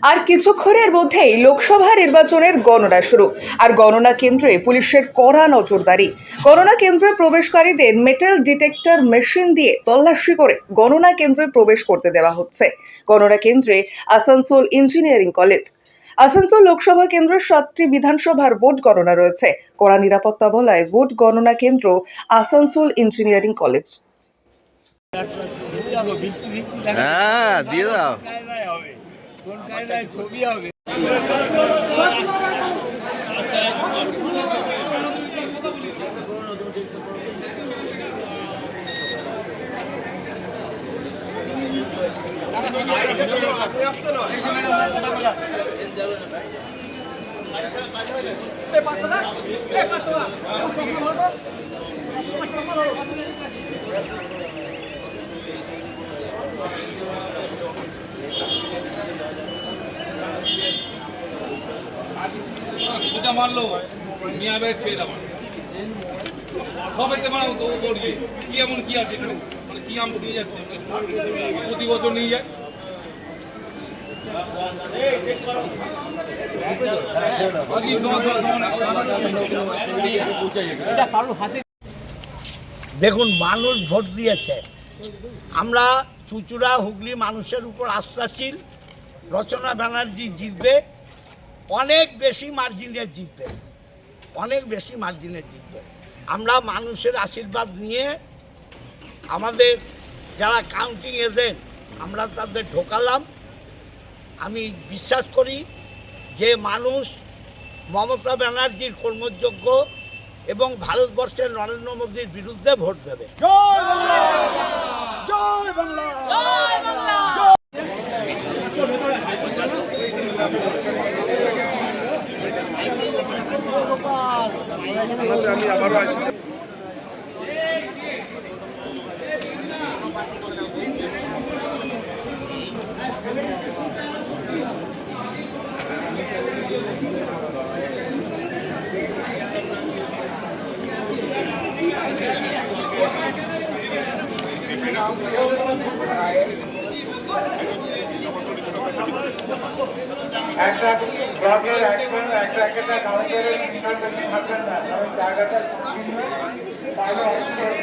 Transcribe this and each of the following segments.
আর কিছুক্ষণের মধ্যেই লোকসভা নির্বাচনের গণনা শুরু। আর গণনা কেন্দ্রে পুলিশের কড়া নজরদারি। গণনা কেন্দ্রে প্রবেশকারীদের মেটাল ডিটেক্টর মেশিন দিয়ে তল্লাশি করে গণনা কেন্দ্রে প্রবেশ করতে দেওয়া হচ্ছে। গণনা কেন্দ্রে আসানসোল ইঞ্জিনিয়ারিং কলেজ। আসানসোল লোকসভা কেন্দ্রের 7টি বিধানসভার ভোট গণনা রয়েছে। কড়া নিরাপত্তা বলায় ভোট গণনা কেন্দ্র আসানসোল ইঞ্জিনিয়ারিং কলেজ। হ্যাঁ দিয়ে দাও। কোন কায়দায় ছবি হবে? মারলো মিয়া ভাই ছেড়ে আমার সবাইতে মারা তো বলিয়ে কি এমন কি আছে মানে কি আম নিয়ে যাচ্ছে প্রতি বছর নিয়ে যায়। দেখুন, মানুষ ভোট দিয়েছে। আমরা চুচুড়া হুগলি মানুষের উপর আস্থাশীল। রচনা ব্যানার্জি জিতবে, অনেক বেশি মার্জিনে জিতবে, অনেক বেশি মার্জিনে জিতবে। আমরা মানুষের আশীর্বাদ নিয়ে আমাদের যারা কাউন্টিং এজেন্ট আমরা তাদের ঢোকালাম। আমি বিশ্বাস করি যে মানুষ মমতা ব্যানার্জির কর্মযোগ্য এবং ভারতবর্ষের নরেন্দ্র মোদীর বিরুদ্ধে ভোট দেবে। জয় বাংলা, জয় বাংলা। আমি আবারও একটা ব্লকের একটা কাউন্টারের ইনফরমেশন থাকবেন না, কারণ জায়গাটা তাহলে আপনারা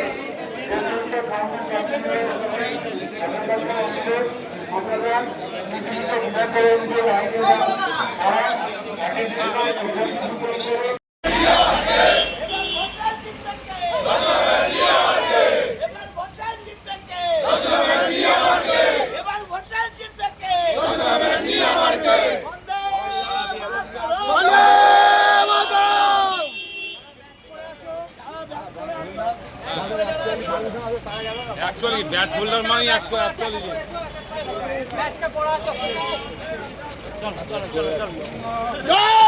অ্যাকচুয়ালি ব্যাট হোল্ডার মানে অ্যাকচুয়ালি জয়